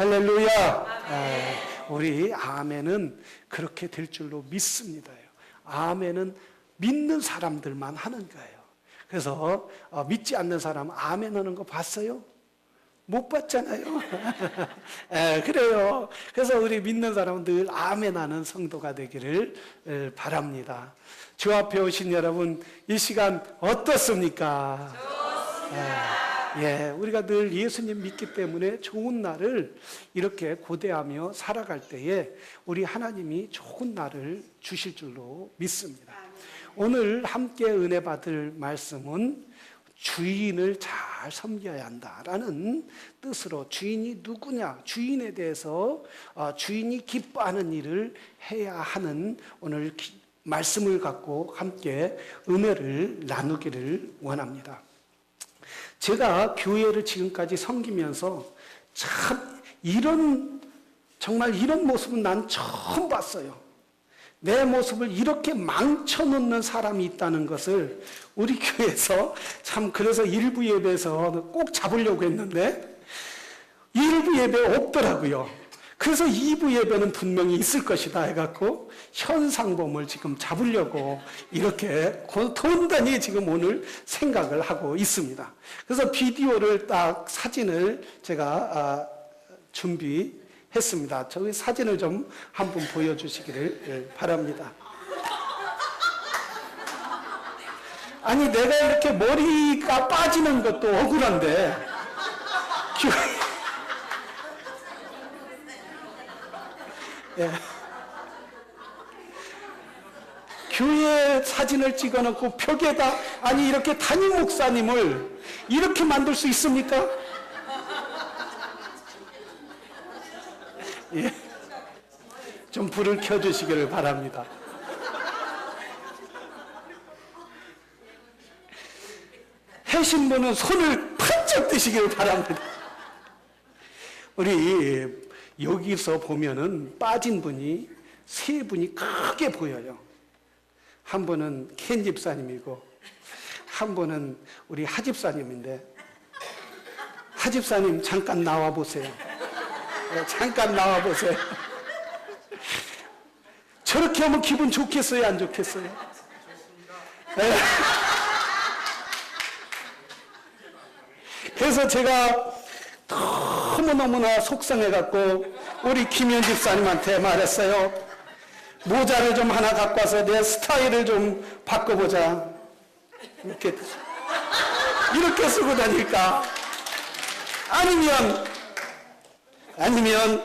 할렐루야. 우리 아멘은 그렇게 될 줄로 믿습니다요. 아멘은 믿는 사람들만 하는 거예요. 그래서 믿지 않는 사람 아멘 하는 거 봤어요? 못 봤잖아요. 그래요. 그래서 우리 믿는 사람은 늘 아멘하는 성도가 되기를 바랍니다. 주 앞에 오신 여러분, 이 시간 어떻습니까? 좋습니다. 우리가 늘 예수님 믿기 때문에 좋은 날을 이렇게 고대하며 살아갈 때에 우리 하나님이 좋은 날을 주실 줄로 믿습니다. 오늘 함께 은혜 받을 말씀은 주인을 잘 섬겨야 한다라는 뜻으로, 주인이 누구냐, 주인에 대해서 주인이 기뻐하는 일을 해야 하는 오늘 말씀을 갖고 함께 은혜를 나누기를 원합니다. 제가 교회를 지금까지 섬기면서 참 정말 이런 모습은 난 처음 봤어요. 내 모습을 이렇게 망쳐놓는 사람이 있다는 것을 우리 교회에서 참, 그래서 일부 예배에서 꼭 잡으려고 했는데 일부 예배 없더라고요. 그래서 2부 예배는 분명히 있을 것이다 해갖고 현상범을 지금 잡으려고 이렇게 돈단히 지금 오늘 생각을 하고 있습니다. 그래서 비디오를 딱 사진을 제가 준비했습니다. 저기 사진을 좀 한번 보여주시기를 바랍니다. 아니, 내가 이렇게 머리가 빠지는 것도 억울한데 교회 사진을 찍어놓고 벽에다, 아니 이렇게 담임 목사님을 이렇게 만들 수 있습니까? 좀 불을 켜주시기를 바랍니다. 하신 분은 손을 번쩍 드시기를 바랍니다. 우리 여기서 보면은 빠진 분이 세 분이 크게 보여요. 한 분은 켄 집사님이고 한 분은 우리 하 집사님인데, 하 집사님 잠깐 나와 보세요. 잠깐 나와 보세요. 저렇게 하면 기분 좋겠어요, 안 좋겠어요? 그래서 제가 너무너무나 속상해갖고 우리 김현 집사님한테 말했어요. 모자를 좀 하나 갖고 와서 내 스타일을 좀 바꿔보자. 이렇게 쓰고 다닐까? 아니면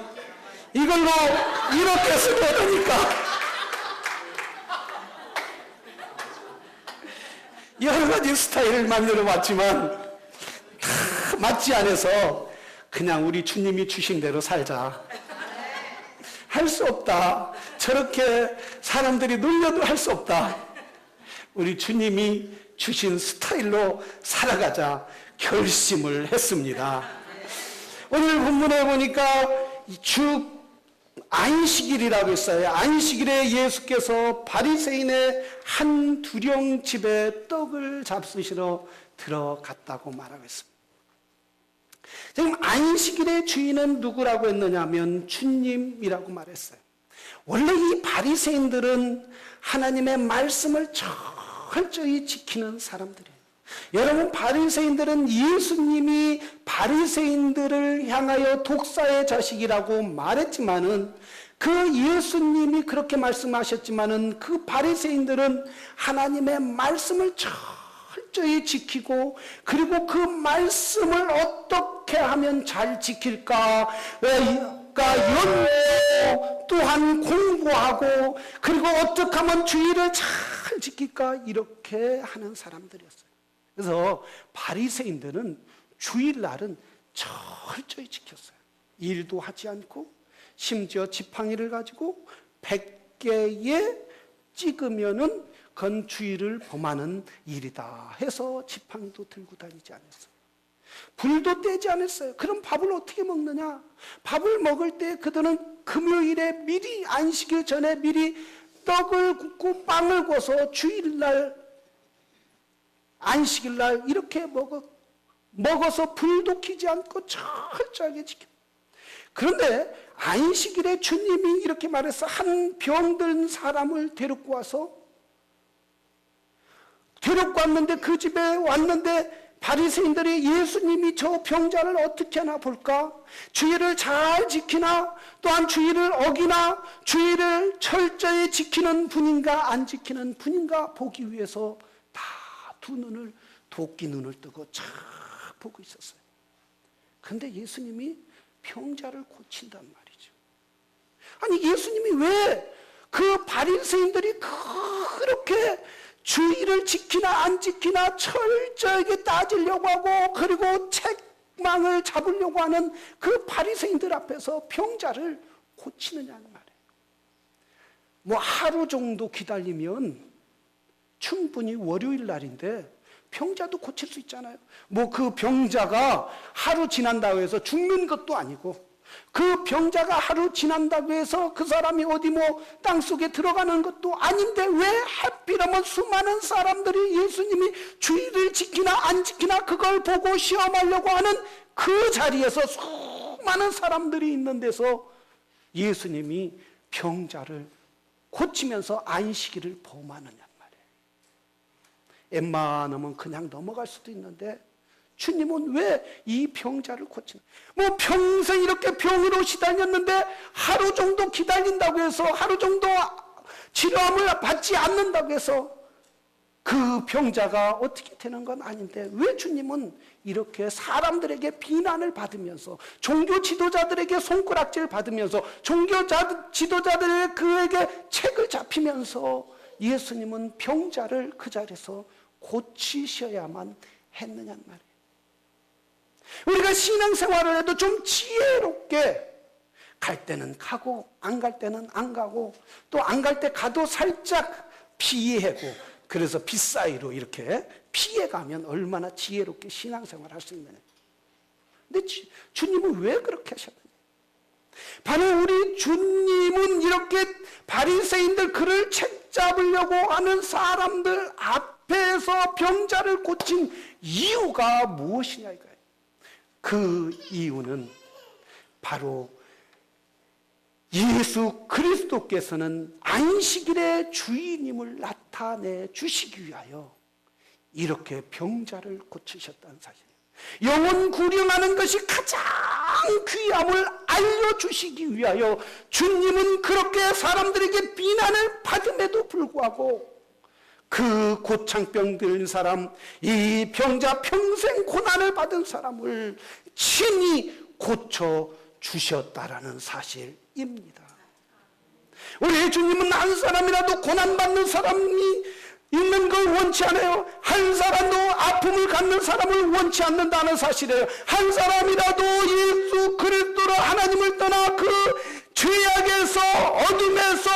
이걸로 이렇게 쓰고 다닐까? 여러 가지 스타일을 만들어 봤지만 다 맞지 않아서 그냥 우리 주님이 주신 대로 살자. 할 수 없다. 저렇게 사람들이 놀려도 할 수 없다. 우리 주님이 주신 스타일로 살아가자 결심을 했습니다. 오늘 본문에 보니까 주 안식일이라고 했어요. 안식일에 예수께서 바리새인의 한 두령 집에 떡을 잡수시러 들어갔다고 말하고 있습니다. 지금 안식일의 주인은 누구라고 했느냐면 주님이라고 말했어요. 원래 이 바리새인들은 하나님의 말씀을 철저히 지키는 사람들이에요. 여러분, 바리새인들은 예수님이 바리새인들을 향하여 독사의 자식이라고 말했지만은, 그 예수님이 그렇게 말씀하셨지만은 그 바리새인들은 하나님의 말씀을 철저히 지키고, 그리고 그 말씀을 어떻게 하면 잘 지킬까 연구하고 또한 공부하고, 그리고 어떻게 하면 주의를 잘 지킬까 이렇게 하는 사람들이었어요. 그래서 바리새인들은 주일날은 철저히 지켰어요. 일도 하지 않고 심지어 지팡이를 가지고 100개에 찍으면은 그건 주일을 범하는 일이다 해서 지팡이도 들고 다니지 않았어요. 불도 떼지 않았어요. 그럼 밥을 어떻게 먹느냐? 밥을 먹을 때 그들은 금요일에 미리, 안식일 전에 미리 떡을 굽고 빵을 구워서 주일날, 안식일날 이렇게 먹어서 불도 켜지 않고 철저하게 지켜. 그런데 안식일에 주님이 이렇게 말해서 한 병든 사람을 데리고 왔는데 그 집에 왔는데 바리새인들이 예수님이 저 병자를 어떻게 하나 볼까? 주의를 잘 지키나 또한 주의를 어기나 주의를 철저히 지키는 분인가 안 지키는 분인가 보기 위해서 다 두 눈을 도끼 눈을 뜨고 쫙 보고 있었어요. 그런데 예수님이 병자를 고친단 말이죠. 아니 예수님이 왜 그 바리새인들이 그렇게 주의를 지키나 안 지키나 철저하게 따지려고 하고 그리고 책망을 잡으려고 하는 그 바리새인들 앞에서 병자를 고치느냐는 말이에요. 뭐 하루 정도 기다리면 충분히 월요일 날인데 병자도 고칠 수 있잖아요. 뭐 그 병자가 하루 지난다고 해서 죽는 것도 아니고 그 병자가 하루 지난다고 해서 그 사람이 어디 뭐 땅속에 들어가는 것도 아닌데 왜 하필이면 수많은 사람들이 예수님이 주의를 지키나 안 지키나 그걸 보고 시험하려고 하는 그 자리에서 수많은 사람들이 있는 데서 예수님이 병자를 고치면서 안식일을 범하느냐 말이에요. 웬만하면 그냥 넘어갈 수도 있는데 주님은 왜 이 병자를 고치나? 뭐 평생 이렇게 병으로 시달렸는데 하루 정도 기다린다고 해서 하루 정도 치료함을 받지 않는다고 해서 그 병자가 어떻게 되는 건 아닌데 왜 주님은 이렇게 사람들에게 비난을 받으면서 종교 지도자들에게 손가락질 받으면서 종교 지도자들에게 그에게 책을 잡히면서 예수님은 병자를 그 자리에서 고치셔야만 했느냐는 말이에요. 우리가 신앙생활을 해도 좀 지혜롭게 갈 때는 가고 안 갈 때는 안 가고 또 안 갈 때 가도 살짝 피하고 그래서 빗사이로 이렇게 피해가면 얼마나 지혜롭게 신앙생활을 할 수 있느냐. 근데 주님은 왜 그렇게 하셨느냐. 바로 우리 주님은 이렇게 바리새인들 그를 책잡으려고 하는 사람들 앞에서 병자를 고친 이유가 무엇이냐 이거예요. 그 이유는 바로 예수 그리스도께서는 안식일의 주인임을 나타내 주시기 위하여 이렇게 병자를 고치셨다는 사실이에요. 영혼 구령하는 것이 가장 귀함을 알려주시기 위하여 주님은 그렇게 사람들에게 비난을 받음에도 불구하고 그 고창병 들린 사람, 이 병자 평생 고난을 받은 사람을 친히 고쳐주셨다라는 사실입니다. 우리 주님은 한 사람이라도 고난받는 사람이 있는 걸 원치 않아요. 한 사람도 아픔을 갖는 사람을 원치 않는다는 사실이에요. 한 사람이라도 예수 그리스도로 하나님을 떠나 그 죄악에서 어둠에서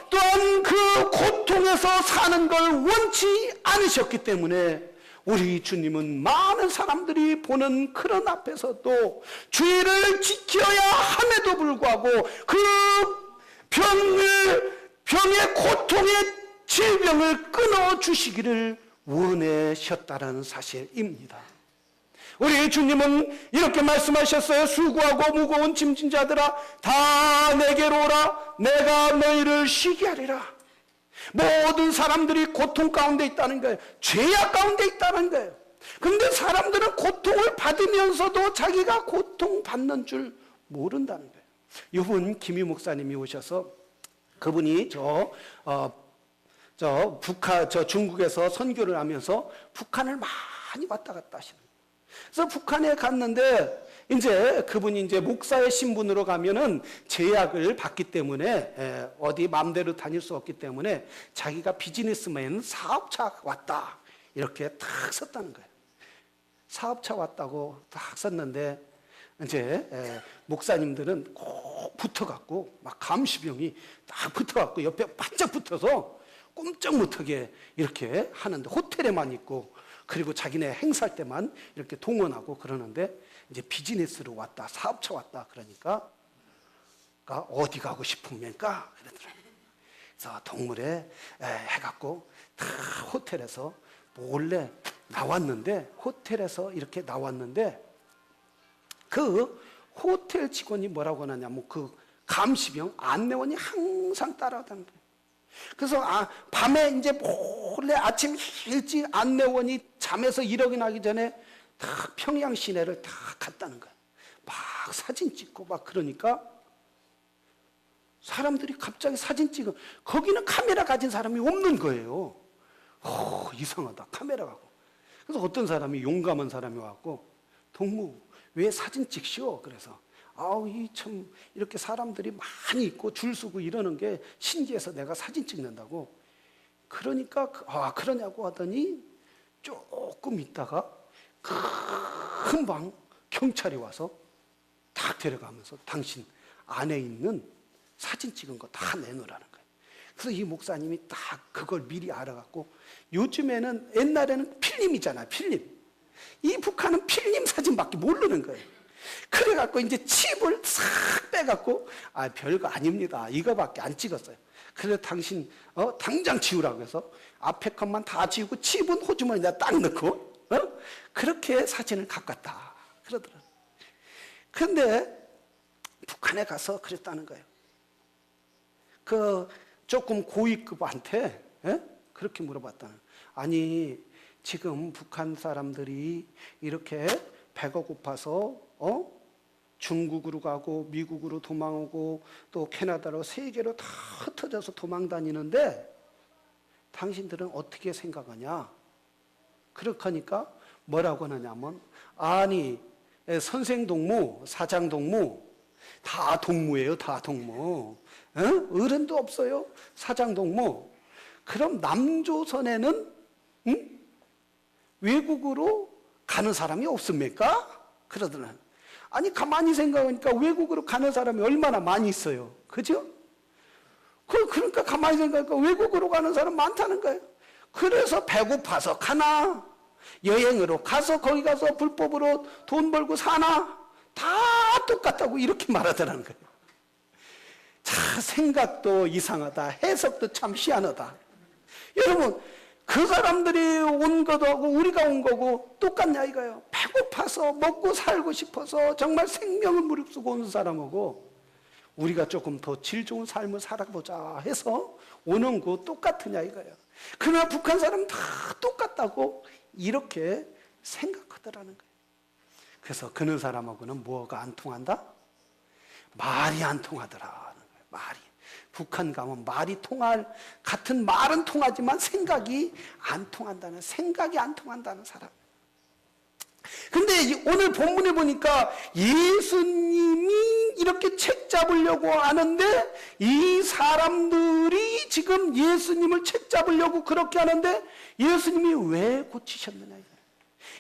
또한 그 고통에서 사는 걸 원치 않으셨기 때문에 우리 주님은 많은 사람들이 보는 그런 앞에서도 죄를 지켜야 함에도 불구하고 그 병의 고통의 질병을 끊어주시기를 원하셨다는 사실입니다. 우리 주님은 이렇게 말씀하셨어요. 수고하고 무거운 짐진 자들아 다 내게로 오라. 내가 너희를 쉬게 하리라. 모든 사람들이 고통 가운데 있다는 거예요. 죄악 가운데 있다는 거예요. 그런데 사람들은 고통을 받으면서도 자기가 고통받는 줄 모른다는 거예요. 이분 김희 목사님이 오셔서 그분이 중국에서 선교를 하면서 북한을 많이 왔다 갔다 하시는 거예요. 그래서 북한에 갔는데 이제 그분이 이제 목사의 신분으로 가면은 제약을 받기 때문에 어디 마음대로 다닐 수 없기 때문에 자기가 비즈니스맨 사업차 왔다 이렇게 탁 썼다는 거예요. 사업차 왔다고 딱 썼는데 이제 목사님들은 꼭 붙어갖고 막 감시병이 딱 붙어갖고 옆에 바짝 붙어서 꼼짝 못하게 이렇게 하는데 호텔에만 있고 그리고 자기네 행사할 때만 이렇게 동원하고 그러는데 이제 비즈니스로 왔다 사업차 왔다 그러니까 어디 가고 싶습니까? 이러더라고요. 그래서 동물에 해갖고 다 호텔에서 몰래 나왔는데 호텔에서 이렇게 나왔는데 그 호텔 직원이 뭐라고 하냐면 그 감시병 안내원이 항상 따라다니는 거예요. 그래서 밤에 이제 몰래 아침 일찍 안내원이 잠에서 일어나기 전에 다 평양 시내를 다 갔다는 거예요. 막 사진 찍고 막 그러니까 사람들이 갑자기 사진 찍어. 거기는 카메라 가진 사람이 없는 거예요. 이상하다. 카메라 가고. 그래서 어떤 사람이 용감한 사람이 와갖고 동무 왜 사진 찍시오? 그래서 이 참 이렇게 사람들이 많이 있고 줄 서고 이러는 게 신기해서 내가 사진 찍는다고. 그러니까 그러냐고 하더니 조금 있다가 금방 경찰이 와서 딱 데려가면서 당신 안에 있는 사진 찍은 거 다 내놓으라는 거예요. 그래서 이 목사님이 딱 그걸 미리 알아갖고, 요즘에는 옛날에는 필름이잖아요. 필름. 이 북한은 필름 사진밖에 모르는 거예요. 그래갖고 이제 칩을 싹 빼갖고 별거 아닙니다. 이거밖에 안 찍었어요. 그래서 당신 당장 지우라고 해서 앞에 것만 다 지우고 칩은 호주머니에다 딱 넣고 그렇게 사진을 갖고 왔다 그러더라고요. 그런데 북한에 가서 그랬다는 거예요. 그 조금 고위급한테 그렇게 물어봤다는 거예요. 아니 지금 북한 사람들이 이렇게 배가 고파서 중국으로 가고 미국으로 도망오고 또 캐나다로 세계로 다 흩어져서 도망다니는데 당신들은 어떻게 생각하냐? 그렇게 하니까 뭐라고 하냐면 아니 선생 동무, 사장 동무 다 동무예요. 다 동무. 어른도 없어요. 사장 동무. 그럼 남조선에는 외국으로 가는 사람이 없습니까? 그러더라고요. 아니 가만히 생각하니까 외국으로 가는 사람이 얼마나 많이 있어요. 그죠? 그러니까 가만히 생각하니까 외국으로 가는 사람 많다는 거예요. 그래서 배고파서 가나? 여행으로 가서 거기 가서 불법으로 돈 벌고 사나? 다 똑같다고 이렇게 말하더라는 거예요. 자, 생각도 이상하다. 해석도 참 희한하다. 여러분, 그 사람들이 온 것도 하고 우리가 온 거고 똑같냐 이거예요. 배고파서 먹고 살고 싶어서 정말 생명을 무릅쓰고 온 사람하고 우리가 조금 더 질 좋은 삶을 살아보자 해서 오는 거 똑같으냐 이거예요. 그러나 북한 사람은 다 똑같다고 이렇게 생각하더라는 거예요. 그래서 그런 사람하고는 뭐가 안 통한다? 말이 안 통하더라는 거예요. 말이. 북한 가면 말이 같은 말은 통하지만 생각이 안 통한다는, 생각이 안 통한다는 사람. 근데 오늘 본문에 보니까 예수님이 이렇게 책 잡으려고 하는데 이 사람들이 지금 예수님을 책 잡으려고 그렇게 하는데 예수님이 왜 고치셨느냐.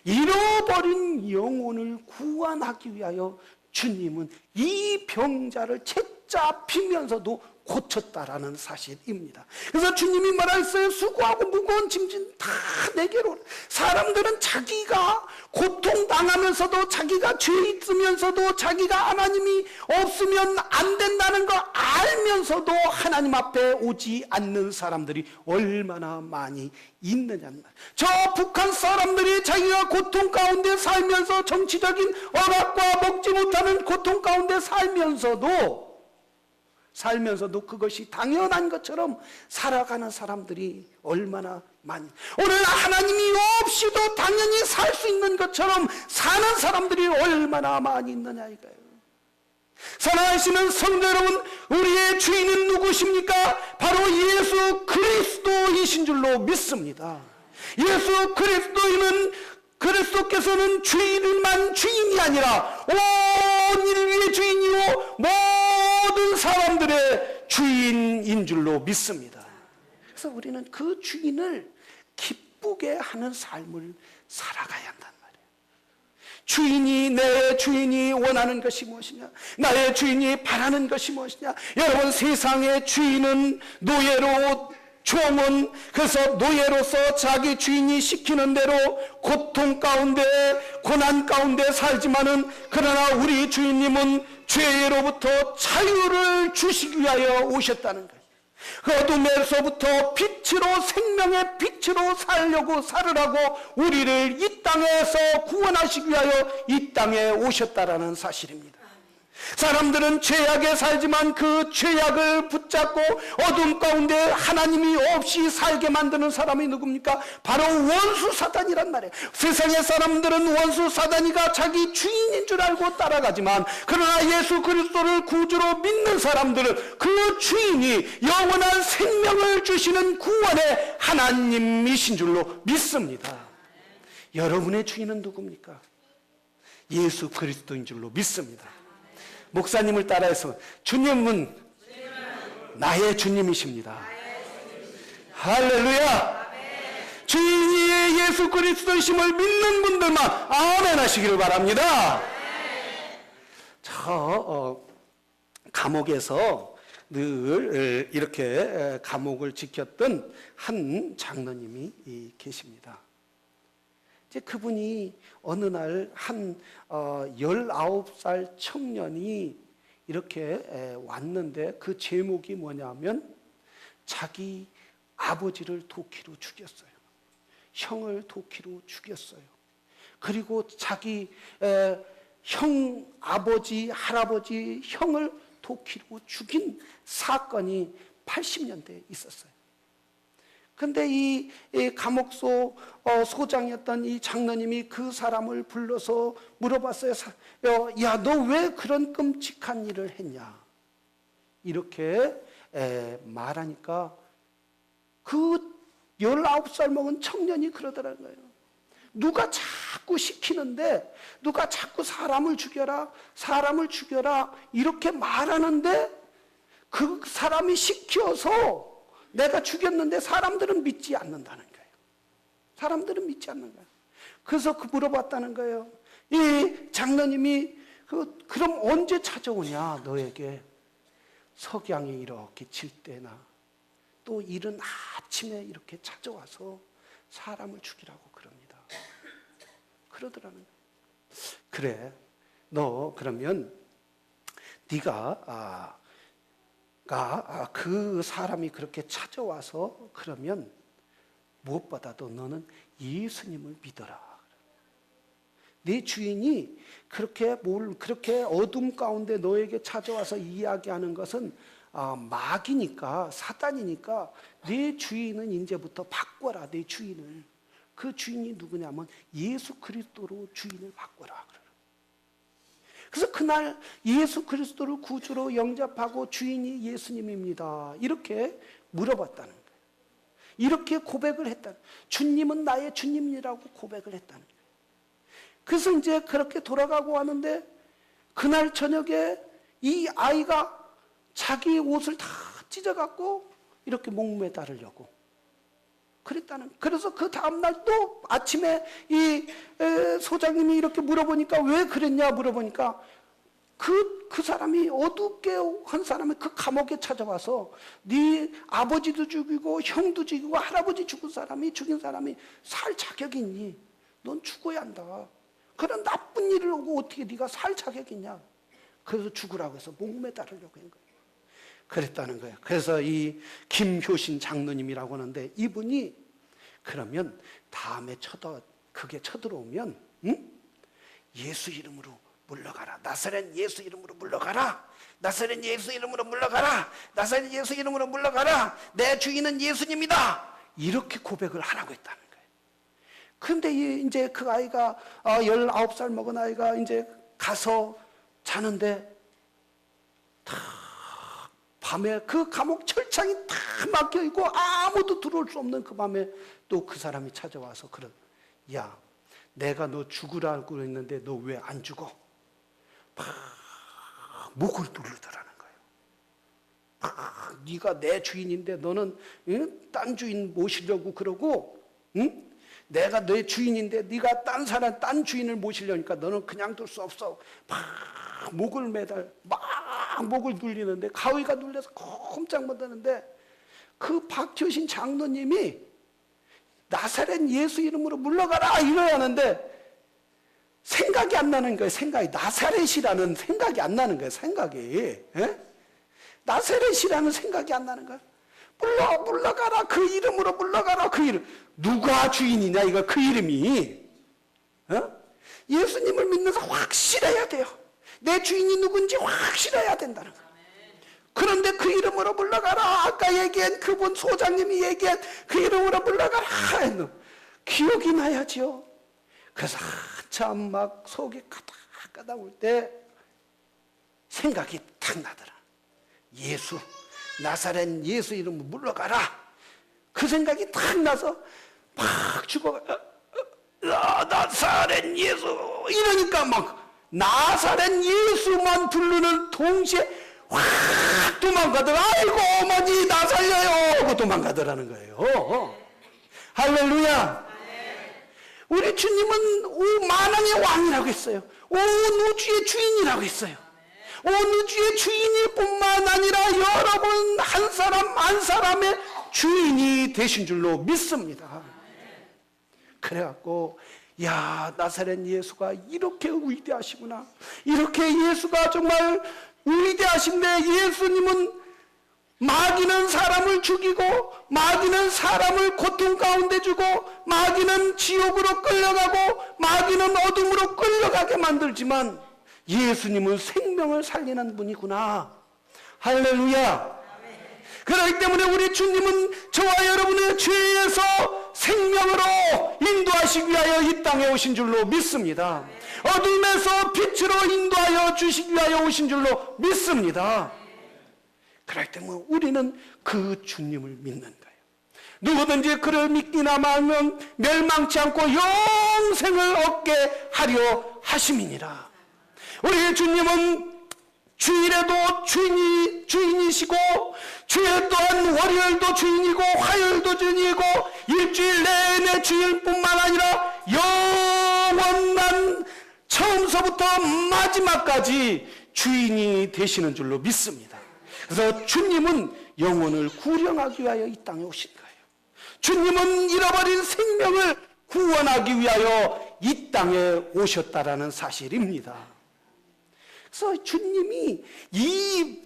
잃어버린 영혼을 구원하기 위하여 주님은 이 병자를 책 잡히면서도 고쳤다라는 사실입니다. 그래서 주님이 말했어요. 수고하고 무거운 짐진 다 내게로. 사람들은 자기가 고통당하면서도 자기가 죄 있으면서도 자기가 하나님이 없으면 안 된다는 거 알면서도 하나님 앞에 오지 않는 사람들이 얼마나 많이 있느냐는 말이에요. 저 북한 사람들이 자기가 고통 가운데 살면서 정치적인 억압과 먹지 못하는 고통 가운데 살면서도 그것이 당연한 것처럼 살아가는 사람들이 얼마나 많이, 오늘 하나님이 없이도 당연히 살 수 있는 것처럼 사는 사람들이 얼마나 많이 있느냐 이거예요. 사랑하시는 성도 여러분, 우리의 주인은 누구십니까? 바로 예수 그리스도이신 줄로 믿습니다. 예수 그리스도께서는 주인만 주인이 아니라 온 인류의 주인이요 모든 사람들의 주인인 줄로 믿습니다. 그래서 우리는 그 주인을 기쁘게 하는 삶을 살아가야 한단 말이에요. 내 주인이 원하는 것이 무엇이냐? 나의 주인이 바라는 것이 무엇이냐? 여러분, 세상의 주인은 노예로, 종은 그래서 노예로서 자기 주인이 시키는 대로 고통 가운데 고난 가운데 살지만은, 그러나 우리 주인님은 죄로부터 자유를 주시기 위하여 오셨다는 거예요. 그 어둠에서부터 빛으로, 생명의 빛으로 살으라고 우리를 이 땅에서 구원하시기 위하여 이 땅에 오셨다라는 사실입니다. 사람들은 죄악에 살지만 그 죄악을 붙잡고 어둠 가운데 하나님이 없이 살게 만드는 사람이 누굽니까? 바로 원수 사단이란 말이에요. 세상의 사람들은 원수 사단이가 자기 주인인 줄 알고 따라가지만, 그러나 예수 그리스도를 구주로 믿는 사람들은 그 주인이 영원한 생명을 주시는 구원의 하나님이신 줄로 믿습니다. 여러분의 주인은 누굽니까? 예수 그리스도인 줄로 믿습니다. 목사님을 따라해서 주님은 나의 주님이십니다. 할렐루야. 주인이 예수 그리스도이심을 믿는 분들만 아멘 하시기를 바랍니다. 저 감옥에서 늘 이렇게 감옥을 지켰던 한 장로님이 계십니다. 이제 그분이 어느 날 한 19살 청년이 이렇게 왔는데, 그 제목이 뭐냐면 자기 아버지를 도끼로 죽였어요. 형을 도끼로 죽였어요. 그리고 자기 형, 아버지, 할아버지, 형을 도끼로 죽인 사건이 80년대에 있었어요. 근데 이 감옥소 소장이었던 이 장로님이 그 사람을 불러서 물어봤어요. 야, 너 왜 그런 끔찍한 일을 했냐? 이렇게 말하니까 그 19살 먹은 청년이 그러더라는 거예요. 누가 자꾸 시키는데, 누가 자꾸 사람을 죽여라, 사람을 죽여라 이렇게 말하는데, 그 사람이 시켜서 내가 죽였는데 사람들은 믿지 않는다는 거예요. 사람들은 믿지 않는 거예요. 그래서 물어봤다는 거예요. 이 장로님이 그럼 언제 찾아오냐 너에게? 석양이 이렇게 질 때나 또 이른 아침에 이렇게 찾아와서 사람을 죽이라고 그럽니다. 그러더라는 거예요. 그래, 너 그러면 네가 그 사람이 그렇게 찾아와서 그러면 무엇보다도 너는 예수님을 믿어라. 네 주인이 그렇게 어둠 가운데 너에게 찾아와서 이야기하는 것은 마귀니까, 사단이니까 네 주인은 이제부터 바꿔라. 네 주인을. 그 주인이 누구냐면 예수 그리스도로 주인을 바꿔라. 그래서 그날 예수 그리스도를 구주로 영접하고 주인이 예수님입니다. 이렇게 물어봤다는 거예요. 이렇게 고백을 했다는 거예요. 주님은 나의 주님이라고 고백을 했다는 거예요. 그래서 이제 그렇게 돌아가고 하는데, 그날 저녁에 이 아이가 자기 옷을 다 찢어갖고 이렇게 목매달으려고 그랬다는 거예요. 그래서 그 다음날 또 아침에 이 소장님이 이렇게 물어보니까 왜 그랬냐 물어보니까 그 사람이 어둡게 한 사람이 그 감옥에 찾아와서 네 아버지도 죽이고 형도 죽이고 할아버지 죽인 사람이 살 자격이 있니? 넌 죽어야 한다. 그런 나쁜 일을 하고 어떻게 네가 살 자격이 있냐? 그래서 죽으라고 해서 목매달으려고 한 거예요. 그랬다는 거예요. 그래서 이 김효신 장로님이라고 하는데, 이분이 그러면 다음에 그게 쳐들어오면 예수 이름으로 물러가라. 나사렛 예수 이름으로 물러가라. 나사렛 예수 이름으로 물러가라. 나사렛 예수 이름으로 물러가라. 내 주인은 예수님이다. 이렇게 고백을 하라고 했다는 거예요. 그런데 이제 그 아이가 19살 먹은 아이가 이제 가서 자는데 밤에 그 감옥 철창이 다 막혀 있고 아무도 들어올 수 없는 그 밤에 또 그 사람이 찾아와서 야, 내가 너 죽으라고 했는데 너 왜 안 죽어? 막 목을 누르더라는 거예요. 네가 내 주인인데 너는 딴 주인 모시려고 그러고, 내가 내 주인인데 네가 딴 주인을 모시려니까 너는 그냥 둘 수 없어. 막 목을 목을 눌리는데, 가위가 눌려서 꼼짝 못하는데, 그 박효신 장로님이 나사렛 예수 이름으로 물러가라 이래야 하는데 생각이 안 나는 거예요. 나사렛이라는 생각이 안 나는 거예요. 나사렛이라는 생각이 안 나는 거예요. 물러가라. 그 이름으로 물러가라. 그 이름. 누가 주인이냐 이거 그 이름이. 예수님을 믿는 사람 확실해야 돼요. 내 주인이 누군지 확실해야 된다는 거예요. 그런데 그 이름으로 불러가라. 아까 얘기한 그분 소장님이 얘기한 그 이름으로 불러가라. 기억이 나야죠. 그래서 한참 막 속이 가닥가닥 올 때 생각이 탁 나더라. 예수, 나사렛 예수 이름으로 물러가라. 그 생각이 탁 나서 막 죽어가. 나사렛 예수 이러니까 막 나사렛 예수만 부르는 동시에 확 도망가더라. 아이고 어머니 나 살려요 하고 도망가더라는 거예요. 할렐루야. 우리 주님은 만왕의 왕이라고 했어요. 온 우주의 주인이라고 했어요. 온 우주의 주인일 뿐만 아니라 여러분 한 사람 한 사람의 주인이 되신 줄로 믿습니다. 그래갖고 야, 나사렛 예수가 이렇게 위대하시구나. 이렇게 예수가 정말 위대하신데 예수님은 마귀는 사람을 죽이고 마귀는 사람을 고통 가운데 주고 마귀는 지옥으로 끌려가고 마귀는 어둠으로 끌려가게 만들지만 예수님은 생명을 살리는 분이구나. 할렐루야. 그렇기 때문에 우리 주님은 저와 여러분의 죄에서 생명으로 인도하시기 위하여 이 땅에 오신 줄로 믿습니다. 어둠에서 빛으로 인도하여 주시기 위하여 오신 줄로 믿습니다. 그렇기 때문에 우리는 그 주님을 믿는 거예요. 누구든지 그를 믿기나 말면 멸망치 않고 영생을 얻게 하려 하심이니라. 우리 주님은 주일에도 주인이시고 주일 또한 월요일도 주인이고 화요일도 주인이고 일주일 내내 주일뿐만 아니라 영원한 처음서부터 마지막까지 주인이 되시는 줄로 믿습니다. 그래서 주님은 영혼을 구령하기 위하여 이 땅에 오신 거예요. 주님은 잃어버린 생명을 구원하기 위하여 이 땅에 오셨다라는 사실입니다. 그래서 주님이 이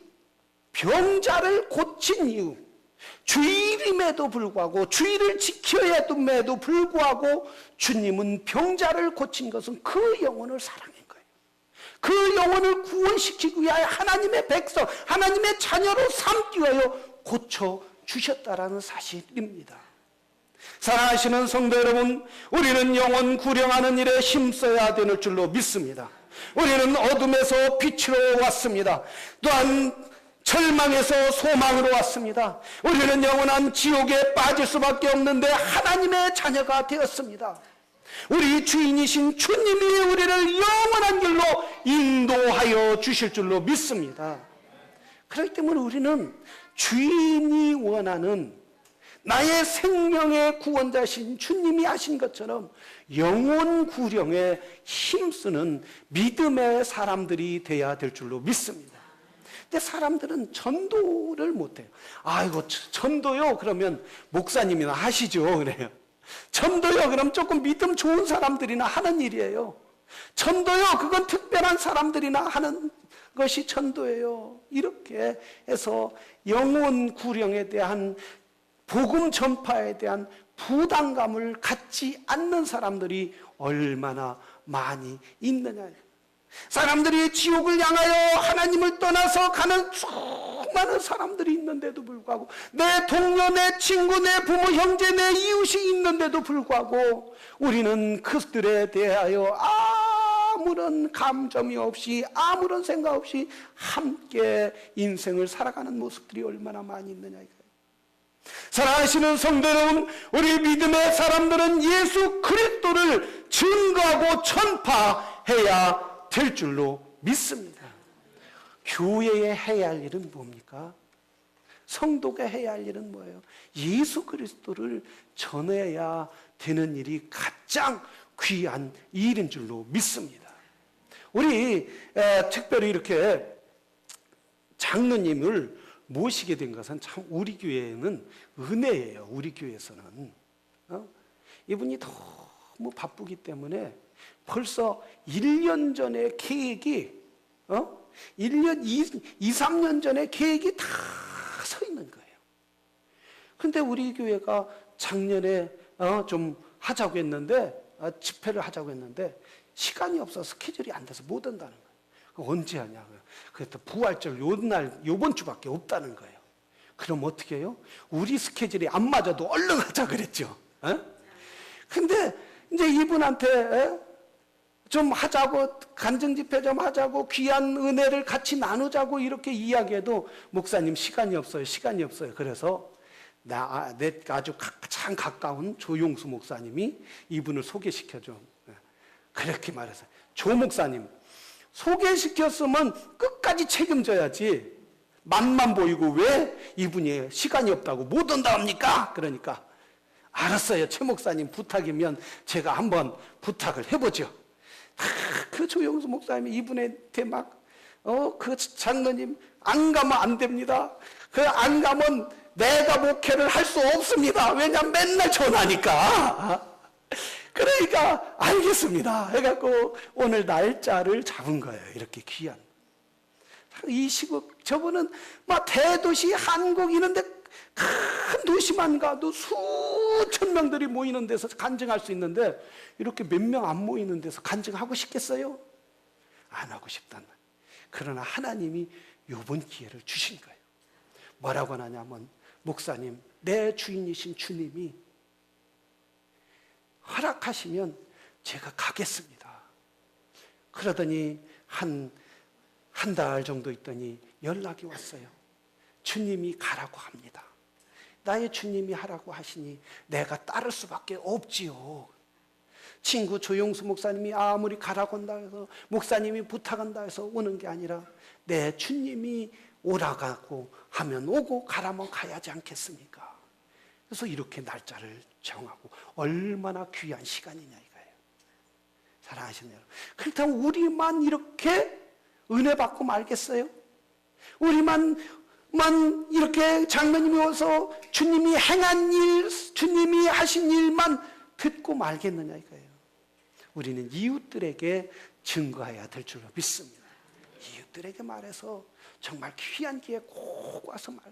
병자를 고친 이유, 주일임에도 불구하고 주일을 지켜야 됨에도 불구하고 주님은 병자를 고친 것은 그 영혼을 사랑한 거예요. 그 영혼을 구원시키기 위하여 하나님의 백성, 하나님의 자녀로 삼기 위하여 고쳐주셨다라는 사실입니다. 사랑하시는 성도 여러분, 우리는 영혼 구령하는 일에 힘써야 되는 줄로 믿습니다. 우리는 어둠에서 빛으로 왔습니다. 또한 절망에서 소망으로 왔습니다. 우리는 영원한 지옥에 빠질 수밖에 없는데 하나님의 자녀가 되었습니다. 우리 주인이신 주님이 우리를 영원한 길로 인도하여 주실 줄로 믿습니다. 그렇기 때문에 우리는 주인이 원하는 나의 생명의 구원자신 주님이 하신 것처럼 영혼 구령에 힘쓰는 믿음의 사람들이 되어야 될 줄로 믿습니다. 근데 사람들은 전도를 못해요. 아이고 전도요 그러면 목사님이나 하시죠 그래요. 전도요 그럼 조금 믿음 좋은 사람들이나 하는 일이에요. 전도요 그건 특별한 사람들이나 하는 것이 전도예요. 이렇게 해서 영혼 구령에 대한 복음 전파에 대한 부담감을 갖지 않는 사람들이 얼마나 많이 있느냐. 사람들이 지옥을 향하여 하나님을 떠나서 가는 수많은 사람들이 있는데도 불구하고 내 동료, 내 친구, 내 부모, 형제, 내 이웃이 있는데도 불구하고 우리는 그들에 대하여 아무런 감정이 없이 아무런 생각 없이 함께 인생을 살아가는 모습들이 얼마나 많이 있느냐 이거예요. 사랑하시는 성도 여러분, 우리 믿음의 사람들은 예수 그리스도를 증거하고 전파해야 될 줄로 믿습니다. 교회에 해야 할 일은 뭡니까? 성도가 해야 할 일은 뭐예요? 예수 그리스도를 전해야 되는 일이 가장 귀한 일인 줄로 믿습니다. 우리 특별히 이렇게 장로님을 모시게 된 것은 참 우리 교회는 은혜예요. 우리 교회에서는 이분이 너무 바쁘기 때문에 벌써 1년 전에 계획이 1년, 2, 3년 전에 계획이 다 서 있는 거예요. 근데 우리 교회가 작년에 좀 하자고 했는데 집회를 하자고 했는데 시간이 없어서 스케줄이 안 돼서 못 온다는 거예요. 언제 하냐고요. 그래서 부활절 요번 주밖에 없다는 거예요. 그럼 어떻게 해요? 우리 스케줄이 안 맞아도 얼른 하자 그랬죠. 근데 이제 이분한테 좀 하자고, 간증집회 좀 하자고, 귀한 은혜를 같이 나누자고 이렇게 이야기해도 목사님 시간이 없어요. 시간이 없어요. 그래서 내 아주 가장 가까운 조용수 목사님이 이분을 소개시켜줘. 그렇게 말해서 조 목사님 소개시켰으면 끝까지 책임져야지. 맛만 보이고 왜 이분이 시간이 없다고 못 온다 합니까? 그러니까 알았어요. 최 목사님 부탁이면 제가 한번 부탁을 해보죠. 그 조영수 목사님이 이분한테 그 장로님 안 가면 안 됩니다. 그 안 가면 내가 목회를 할 수 없습니다. 왜냐면 맨날 전화니까. 그러니까 알겠습니다 해갖고 오늘 날짜를 잡은 거예요. 이렇게 귀한 이 시국, 저분은 막 대도시 한국 이런데 큰 도시만 가도 수천 명들이 모이는 데서 간증할 수 있는데 이렇게 몇 명 안 모이는 데서 간증하고 싶겠어요? 안 하고 싶단 말이에요. 그러나 하나님이 요번 기회를 주신 거예요. 뭐라고 하냐면 목사님, 내 주인이신 주님이 허락하시면 제가 가겠습니다. 그러더니 한 달 정도 있더니 연락이 왔어요. 주님이 가라고 합니다. 나의 주님이 하라고 하시니 내가 따를 수밖에 없지요. 친구 조용수 목사님이 아무리 가라고 한다 해서 목사님이 부탁한다 해서 오는 게 아니라 내 주님이 오라고 하면 오고 가라면 가야지 않겠습니까? 그래서 이렇게 날짜를 정하고 얼마나 귀한 시간이냐 이거예요. 사랑하시는 여러분, 그렇다면 우리만 이렇게 은혜 받고 말겠어요? 우리만 이렇게 장로님이 와서 주님이 행한 일, 주님이 하신 일만 듣고 말겠느냐 이거예요. 우리는 이웃들에게 증거해야 될 줄로 믿습니다. 이웃들에게 말해서 정말 귀한 기회에 꼭 와서 말다.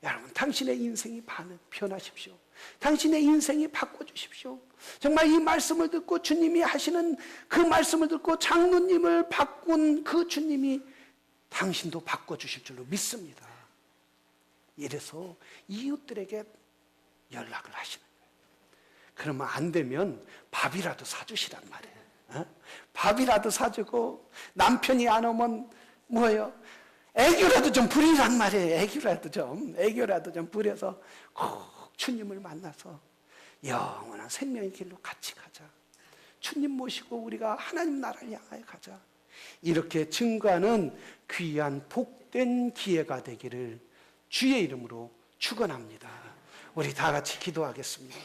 여러분, 당신의 인생이 변하십시오. 당신의 인생이 바꿔주십시오. 정말 이 말씀을 듣고 주님이 하시는 그 말씀을 듣고 장로님을 바꾼 그 주님이 당신도 바꿔주실 줄로 믿습니다. 이래서 이웃들에게 연락을 하시는 거예요. 그러면 안 되면 밥이라도 사주시란 말이에요. 밥이라도 사주고 남편이 안 오면 뭐예요? 애교라도 좀 부리란 말이에요. 애교라도 좀 부려서 꼭 주님을 만나서 영원한 생명의 길로 같이 가자. 주님 모시고 우리가 하나님 나라를 향하여 가자. 이렇게 증거하는 귀한 복된 기회가 되기를 주의 이름으로 축원합니다. 우리 다 같이 기도하겠습니다.